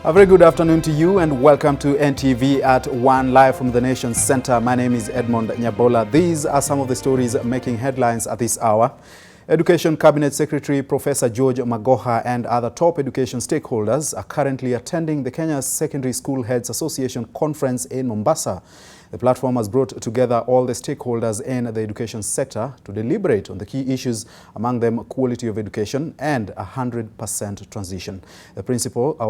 A very good afternoon to you and welcome to NTV at One, live from the Nation's Center. My name is Edmond Nyabola. These are some of the stories making headlines at this hour. Education Cabinet Secretary Professor George Magoha and other top education stakeholders are currently attending the Kenya Secondary School Heads Association conference in Mombasa. The platform has brought together all the stakeholders in the education sector to deliberate on the key issues, among them quality of education and 100% transition. The principals, are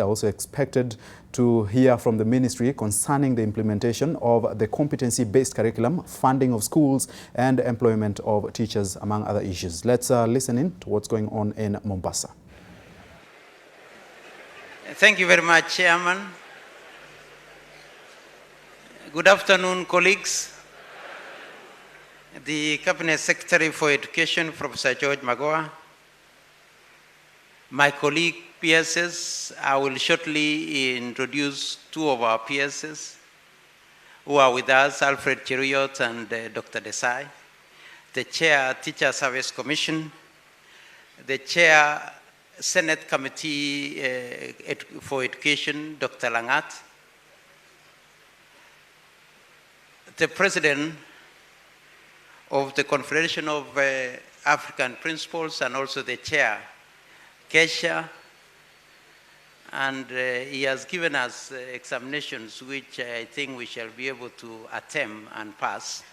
also expected to hear from the ministry concerning the implementation of the competency-based curriculum, funding of schools, and employment of teachers, among other issues. Let's listen in to what's going on in Mombasa. Thank you very much, Chairman. Good afternoon, colleagues. The Cabinet Secretary for Education, Professor George Magoha. My colleague PSs, I will shortly introduce two of our PSs who are with us, Alfred Cheruyot and Dr. Desai. The Chair, Teacher Service Commission. The Chair, Senate Committee for Education, Dr. Langat. The President of the Confederation of African Principals and also the Chair, Kesha, and he has given us examinations which I think we shall be able to attempt and pass.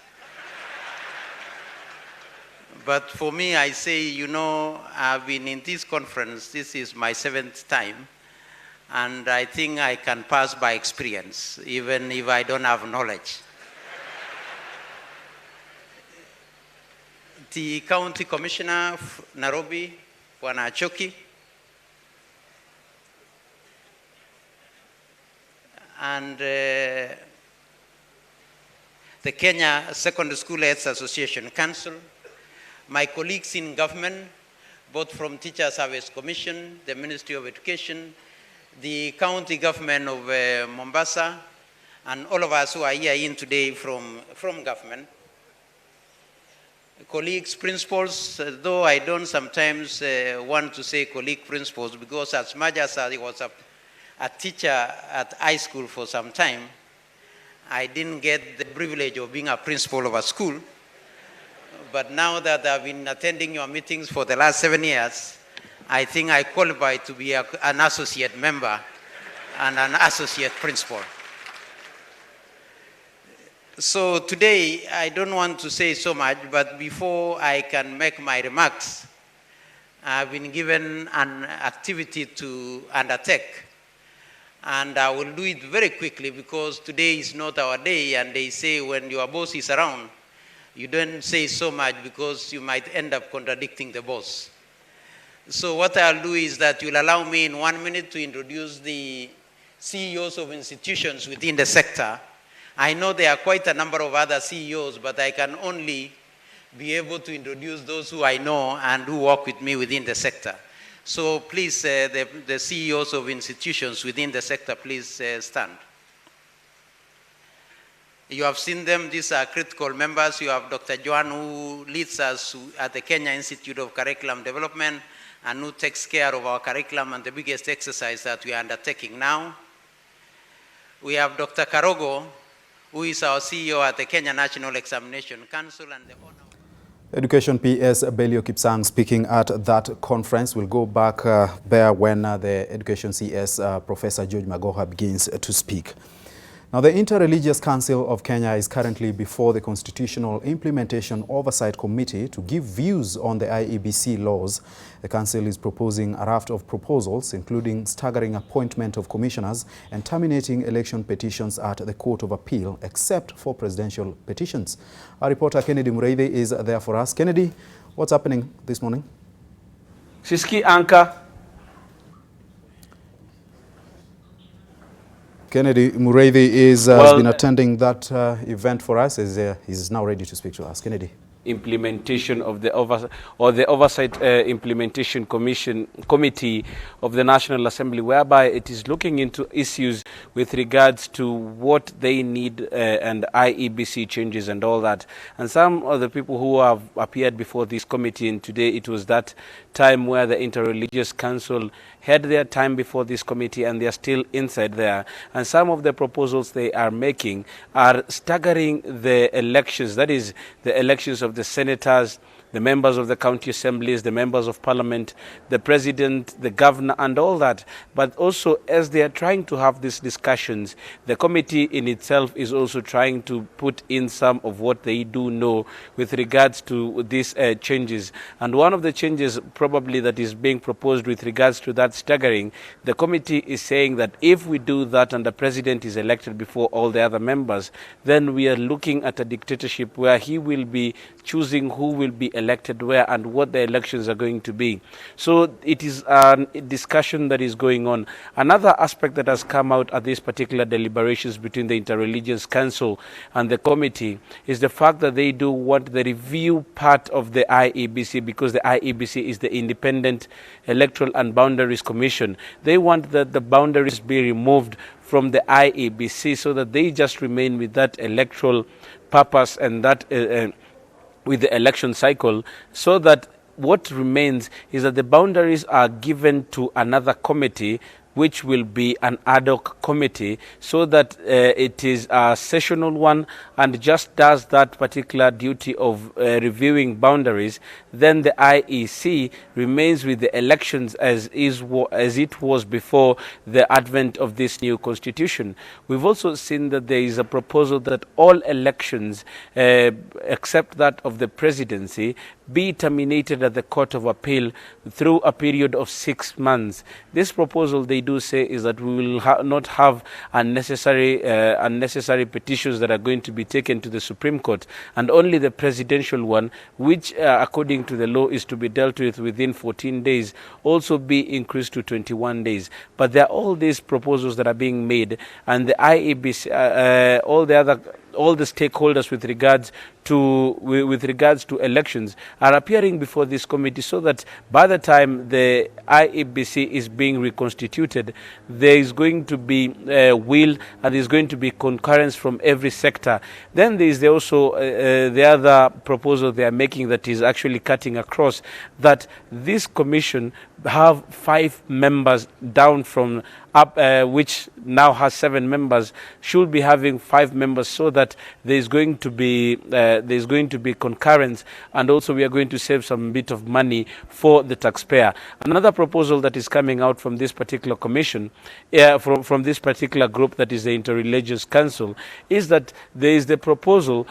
But for me, I say, you know, I've been in this conference, this is my 7th time, and I think I can pass by experience, even if I don't have knowledge. The County Commissioner of Nairobi, Bwana Choki, and the Kenya Secondary School Heads Association Council, my colleagues in government, both from Teacher Service Commission, the Ministry of Education, the county government of Mombasa, and all of us who are here in today from government. Colleagues, principals, though I don't sometimes want to say colleague principals, because as much as I was a teacher at high school for some time, I didn't get the privilege of being a principal of a school. But now that I've been attending your meetings for the last 7 years, I think I qualify to be an associate member and an associate principal. So today, I don't want to say so much, but before I can make my remarks, I've been given an activity to undertake. And I will do it very quickly because today is not our day, and they say when your boss is around, you don't say so much because you might end up contradicting the boss. So what I'll do is that you'll allow me in 1 minute to introduce the CEOs of institutions within the sector. I know there are quite a number of other CEOs, but I can only be able to introduce those who I know and who work with me within the sector. So please, the CEOs of institutions within the sector, please stand. You have seen them. These are critical members. You have Dr. Joan, who leads us at the Kenya Institute of Curriculum Development and who takes care of our curriculum and the biggest exercise that we are undertaking now. We have Dr. Karogo, who is our CEO at the Kenya National Examination Council, and the honor. Education PS Belio Kipsang speaking at that conference. We'll go back there when the Education CS Professor George Magoha begins to speak. Now, the Interreligious Council of Kenya is currently before the Constitutional Implementation Oversight Committee to give views on the IEBC laws. The council is proposing a raft of proposals, including staggering appointment of commissioners and terminating election petitions at the Court of Appeal, except for presidential petitions. Our reporter Kennedy Mureithi is there for us. Kennedy, what's happening this morning? Siski Anka. Kennedy Mureithi has been attending that event for us. He's now ready to speak to us. Kennedy. implementation of the oversight implementation committee of the National Assembly, whereby it is looking into issues with regards to what they need and IEBC changes and all that. And some of the people who have appeared before this committee, and today it was that time where the Interreligious Council had their time before this committee, and they are still inside there. And some of the proposals they are making are staggering the elections, that is, the elections of the senators, the members of the county assemblies, the members of parliament, the president, the governor, and all that. But also, as they are trying to have these discussions, the committee in itself is also trying to put in some of what they do know with regards to these changes. And one of the changes probably that is being proposed with regards to that staggering, the committee is saying that if we do that and the president is elected before all the other members, then we are looking at a dictatorship where he will be choosing who will be elected where and what the elections are going to be. So it is a discussion that is going on. Another aspect that has come out at these particular deliberations between the Interreligious Council and the committee is the fact that they do want the review part of the IEBC, because the IEBC is the Independent Electoral and Boundaries Commission. They want that the boundaries be removed from the IEBC so that they just remain with that electoral purpose and that with the election cycle, so that what remains is that the boundaries are given to another committee, which will be an ad hoc committee, so that it is a sessional one and just does that particular duty of reviewing boundaries. Then the IEC remains with the elections as it was before the advent of this new constitution. We've also seen that there is a proposal that all elections, except that of the presidency, be terminated at the Court of Appeal through a period of 6 months. This proposal, they do say, is that we will not have unnecessary petitions that are going to be taken to the Supreme Court, and only the presidential one, which according to the law is to be dealt with within 14 days, also be increased to 21 days. But there are all these proposals that are being made, and the IEBC, all the stakeholders with regards to elections are appearing before this committee, so that by the time the IEBC is being reconstituted, there is going to be will and there is going to be concurrence from every sector. Then there is also the other proposal they are making that is actually cutting across, that this commission have 5 members down from up, which now has 7 members, should be having 5 members, so that there is going to be concurrence, and also we are going to save some bit of money for the taxpayer. Another proposal that is coming out from this particular commission, from this particular group that is the Interreligious Council, is that there is the proposal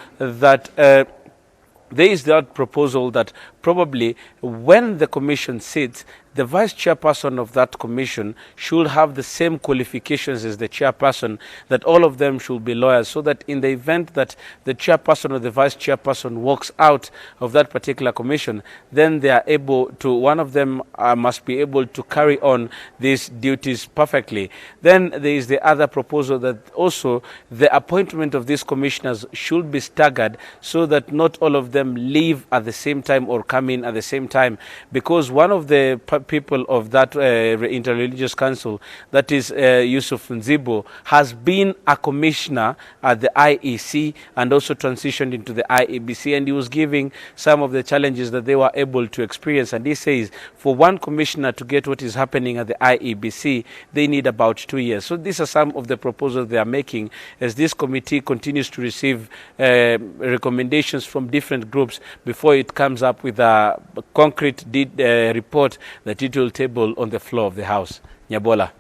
that probably when the commission sits, the vice chairperson of that commission should have the same qualifications as the chairperson, that all of them should be lawyers, so that in the event that the chairperson or the vice chairperson walks out of that particular commission, then they are able to, one of them must be able to carry on these duties perfectly. Then there is the other proposal that also the appointment of these commissioners should be staggered, so that not all of them leave at the same time or come in at the same time, because one of the people of that Interreligious Council, that is Yusuf Nzibo, has been a commissioner at the IEC and also transitioned into the IEBC, and he was giving some of the challenges that they were able to experience. And he says for one commissioner to get what is happening at the IEBC, they need about 2 years. So these are some of the proposals they are making as this committee continues to receive recommendations from different groups before it comes up with a concrete report that it will table on the floor of the House. Nyabola.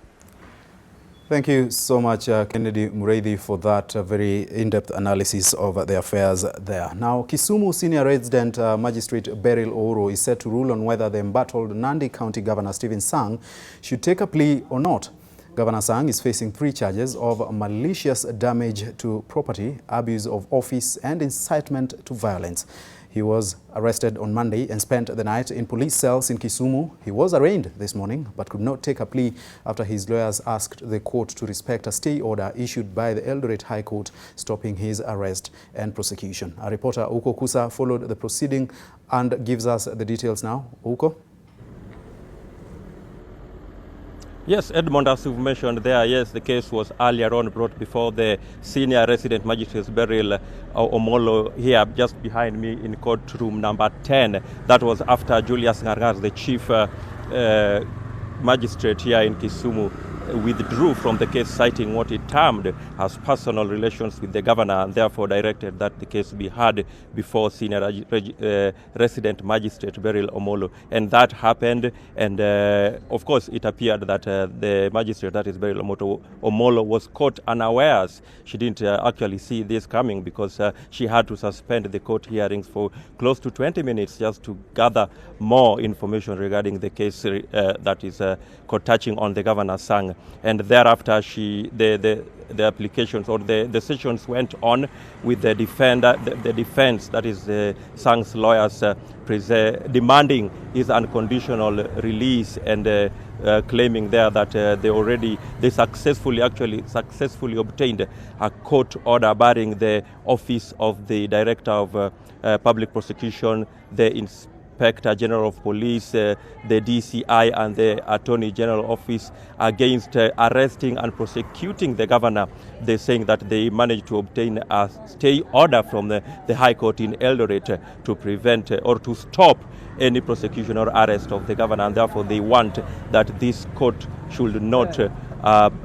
Thank you so much, Kennedy Mureithi, for that very in-depth analysis of the affairs there. Now, Kisumu Senior Resident Magistrate Beryl Ouro is set to rule on whether the embattled Nandi County Governor Stephen Sang should take a plea or not. Governor Sang is facing 3 charges of malicious damage to property, abuse of office, and incitement to violence. He was arrested on Monday and spent the night in police cells in Kisumu. He was arraigned this morning but could not take a plea after his lawyers asked the court to respect a stay order issued by the Eldoret High Court stopping his arrest and prosecution. Our reporter Uko Kusa followed the proceeding and gives us the details now. Uko? Yes, Edmond, as you've mentioned there, yes, the case was earlier on brought before the senior resident magistrate Beryl Omolo here just behind me in courtroom number 10. That was after Julius Ngargar, the chief magistrate here in Kisumu, withdrew from the case, citing what he termed as personal relations with the governor, and therefore directed that the case be heard before senior resident magistrate Beryl Omolo. And that happened, and of course it appeared that the magistrate, that is Beryl Omolo, was caught unawares. She didn't actually see this coming because she had to suspend the court hearings for close to 20 minutes just to gather more information regarding the case that is touching on the governor's son. And thereafter, the applications or the sessions went on with the defense, that is the son's lawyers, demanding his unconditional release and claiming there that they successfully obtained a court order barring the office of the director of public prosecution, the Inspector General of Police, the DCI and the Attorney General Office against arresting and prosecuting the governor. They're saying that they managed to obtain a stay order from the High Court in Eldoret to prevent or to stop any prosecution or arrest of the governor, and therefore they want that this court should not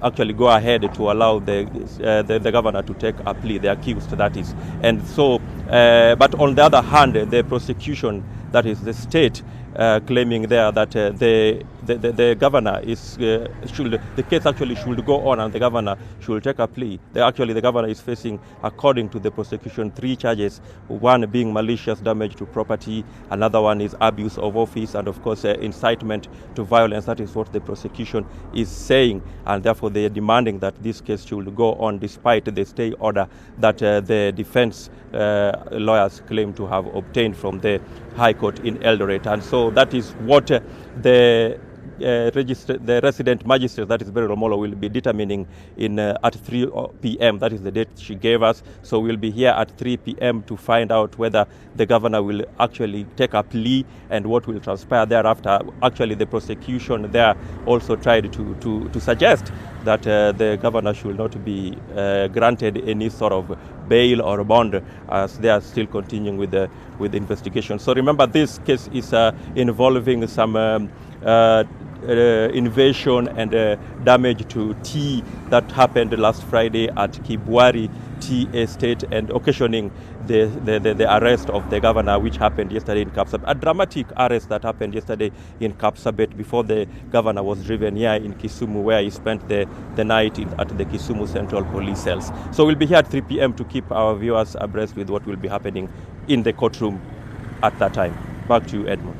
actually go ahead to allow the governor to take a plea, the accused, that is. And so, but on the other hand, the prosecution, that is the state, claiming there that the governor the case actually should go on and the governor should take a plea. The governor is facing, according to the prosecution, 3 charges, one being malicious damage to property, another one is abuse of office, and of course incitement to violence. That is what the prosecution is saying, and therefore they are demanding that this case should go on despite the stay order that the defense lawyers claim to have obtained from the High Court in Eldoret. And so that is what the resident magistrate, that is Beryl Omolo, will be determining at 3 p.m. That is the date she gave us. So we'll be here at 3 p.m. to find out whether the governor will actually take a plea and what will transpire thereafter. Actually, the prosecution there also tried to suggest that the governor should not be granted any sort of bail or bond, as they are still continuing with the investigation. So remember, this case is involving some invasion and damage to tea that happened last Friday at Kibwari Tea Estate, and occasioning the arrest of the governor, which happened yesterday in Kapsabet. A dramatic arrest that happened yesterday in Kapsabet before the governor was driven here in Kisumu, where he spent the night at the Kisumu Central Police Cells. So we'll be here at 3 p.m. to keep our viewers abreast with what will be happening in the courtroom at that time. Back to you, Edmond.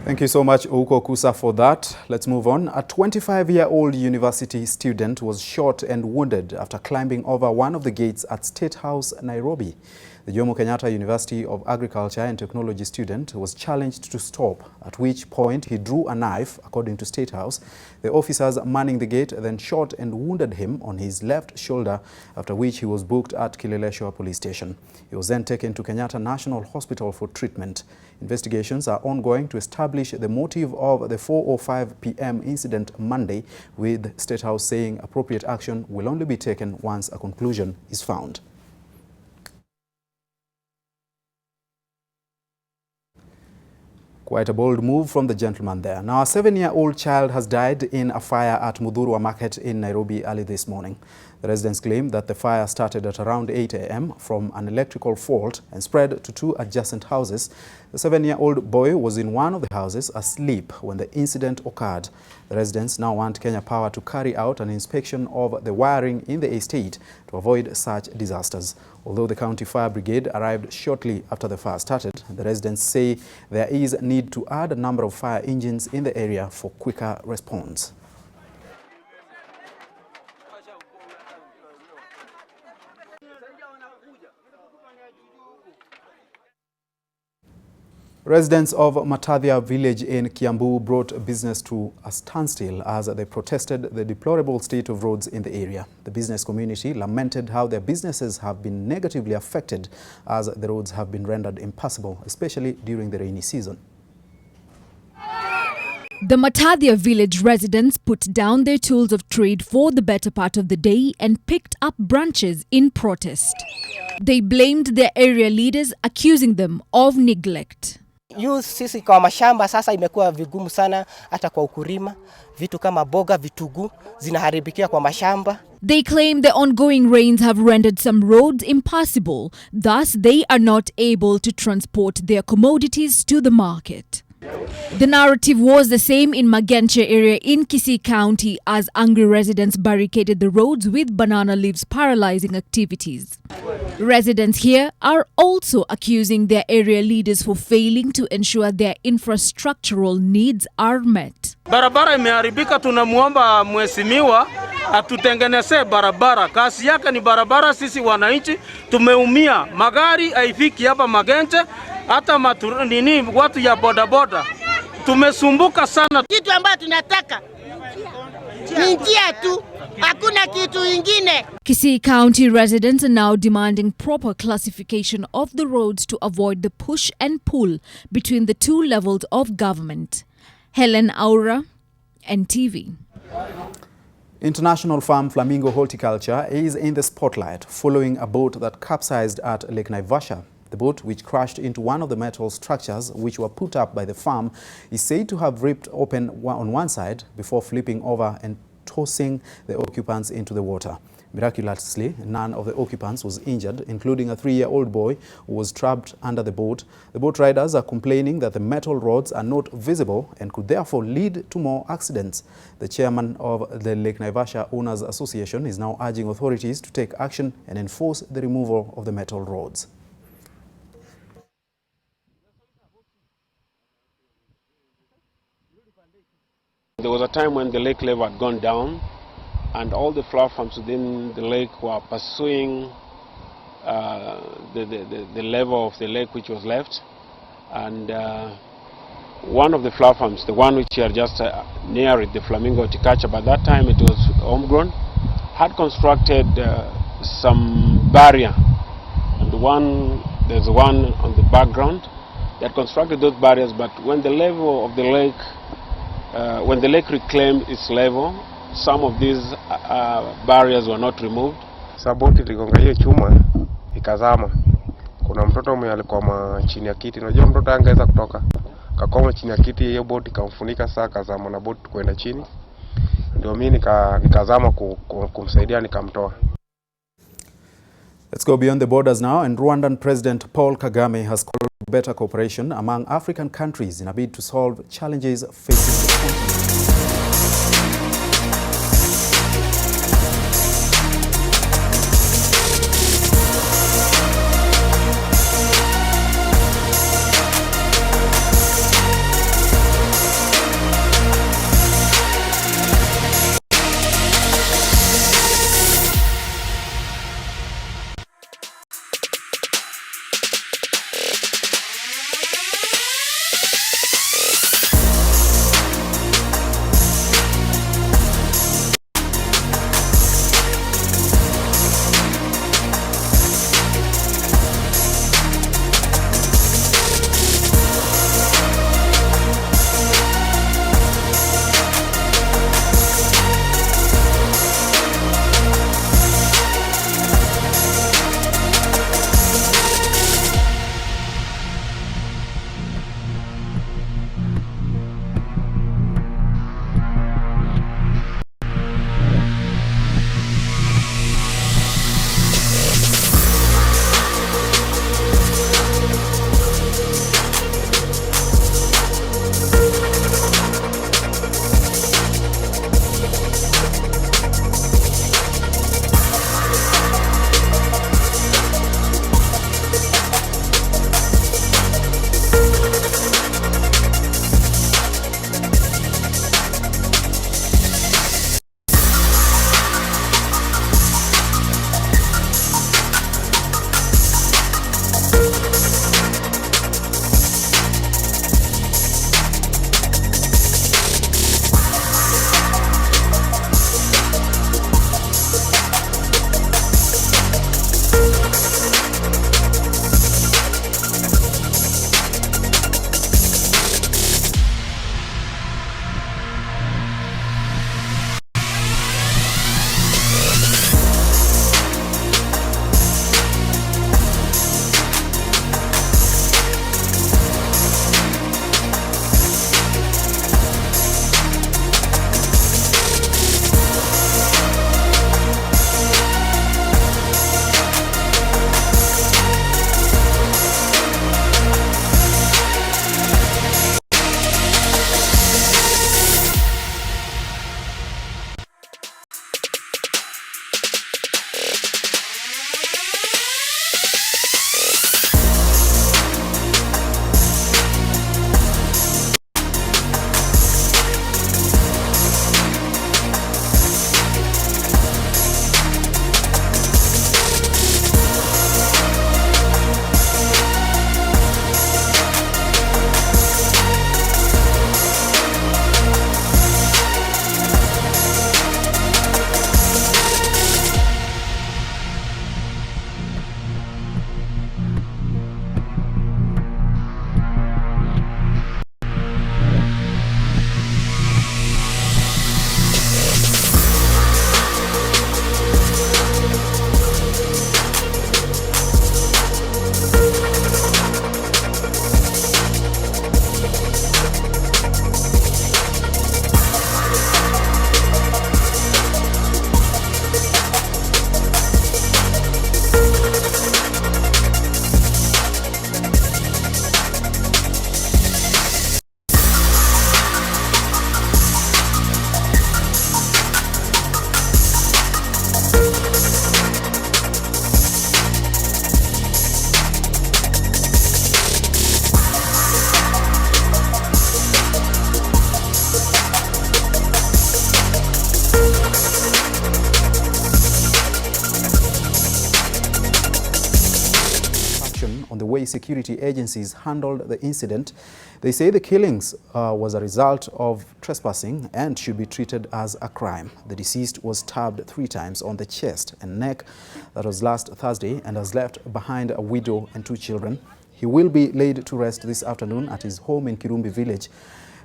Thank you so much, Uko Kusa, for that. Let's move on. A 25-year-old university student was shot and wounded after climbing over one of the gates at State House, Nairobi. The Jomo Kenyatta University of Agriculture and Technology student was challenged to stop, at which point he drew a knife, according to State House. The officers manning the gate then shot and wounded him on his left shoulder, after which he was booked at Kileleshwa Police Station. He was then taken to Kenyatta National Hospital for treatment. Investigations are ongoing to establish the motive of the 4:05 p.m. incident Monday, with State House saying appropriate action will only be taken once a conclusion is found. Quite a bold move from the gentleman there. Now, a 7-year-old child has died in a fire at Mudhurwa Market in Nairobi early this morning. The residents claim that the fire started at around 8 a.m. from an electrical fault and spread to 2 adjacent houses. The 7-year-old boy was in one of the houses asleep when the incident occurred. The residents now want Kenya Power to carry out an inspection of the wiring in the estate to avoid such disasters. Although the county fire brigade arrived shortly after the fire started, the residents say there is a need to add a number of fire engines in the area for quicker response. Residents of Matadhya village in Kiambu brought business to a standstill as they protested the deplorable state of roads in the area. The business community lamented how their businesses have been negatively affected as the roads have been rendered impassable, especially during the rainy season. The Matadhya village residents put down their tools of trade for the better part of the day and picked up branches in protest. They blamed their area leaders, accusing them of neglect. Sisi kwa mashamba sasa imekuwa vigumu sana hata kwa ukulima, vitu kama boga, vitunguu zinaharibikia kwa mashamba. They claim the ongoing rains have rendered some roads impassable, thus they are not able to transport their commodities to the market. The narrative was the same in Magenche area in Kisii County as angry residents barricaded the roads with banana leaves, paralyzing activities. Residents here are also accusing their area leaders for failing to ensure their infrastructural needs are met. Barabara imeharibika, tunamuomba mheshimiwa atutengenezee barabara. Kazi yake ni barabara, sisi wananchi tumeumia. Magari haifiki hapa Magenche, hata watu ya bodaboda tumesumbuka sana. Kitu ambacho tunataka ni njia tu, hakuna kitu ingine. Kisii County residents are now demanding proper classification of the roads to avoid the push and pull between the two levels of government. Helen Aura, NTV. International farm Flamingo Horticulture is in the spotlight following a boat that capsized at Lake Naivasha. The boat, which crashed into one of the metal structures which were put up by the farm, is said to have ripped open on one side before flipping over and tossing the occupants into the water. Miraculously, none of the occupants was injured, including a 3-year-old boy who was trapped under the boat. The boat riders are complaining that the metal rods are not visible and could therefore lead to more accidents. The chairman of the Lake Naivasha Owners Association is now urging authorities to take action and enforce the removal of the metal rods. There was a time when the lake level had gone down and all the flower farms within the lake were pursuing the level of the lake which was left. And one of the flower farms, the one which are just near it, the Flamingo Horticulture, by that time it was homegrown, had constructed some barrier. And there's one on the background. They had constructed those barriers, but when the level of the lake when the lake reclaimed its level, some of these barriers were not removed. Saboti iligonga hiyo chuma ikazama. Kuna mtoto mwenye alikuwa chini ya kiti. Unajua mtoto angeweza kutoka. Kakoma chini ya kiti, hiyo boti ikamfunika, saa kazama na boti kwenda chini. Ndio mimi nikazama kumsaidia, nikamtoa. Let's go beyond the borders now, and Rwandan President Paul Kagame has called for better cooperation among African countries in a bid to solve challenges facing the continent. on the way security agencies handled the incident. They say the killings was a result of trespassing and should be treated as a crime. The deceased was stabbed 3 times on the chest and neck. That was last Thursday, and has left behind a widow and 2 children. He will be laid to rest this afternoon at his home in Kirumbi village.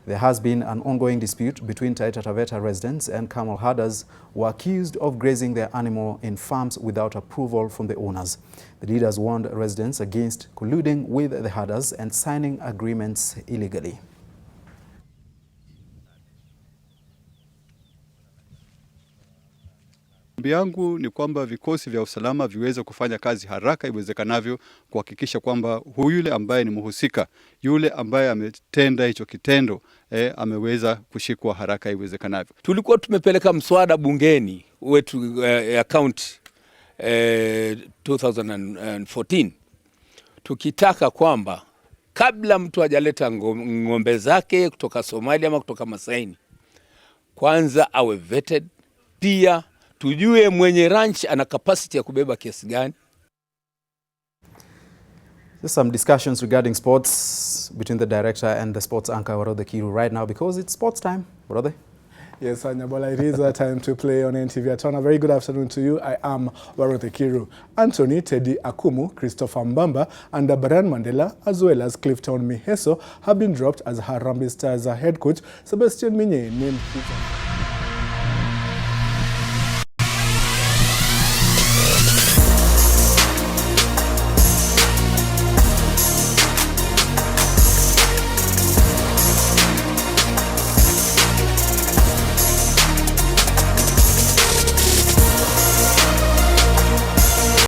There has been an ongoing dispute between Taita Taveta residents and camel herders who are accused of grazing their animal in farms without approval from the owners. The leaders warned residents against colluding with the herders and signing agreements illegally. Ombi yangu ni kwamba vikosi vya usalama viweze kufanya kazi haraka iwezekanavyo kuhakikisha kwamba yule ambaye ni mhusika, yule ambaye ametenda hicho kitendo ameweza kushikwa haraka iwezekanavyo. Tulikuwa tumepeleka mswada bungeni wetu account 2014 tukitaka kwamba kabla mtu hajaleta ng'ombe zake kutoka Somalia ama kutoka Masaini, kwanza awe vetted, pia tujue mwenye ranch ana capacity ya kubeba kiasi gani. There's some discussions regarding sports between the director and the sports anchor Warode Kiru right now because it's sports time. Warode? Yes, Nyabola, it is time to play on NTV At One. A very good afternoon to you. I am Warode Kiru. Anthony Teddy Akumu, Christopher Mbamba, and Brian Mandela, as well as Clifton Miheso, have been dropped as Harambee Stars head coach Sebastian Minye named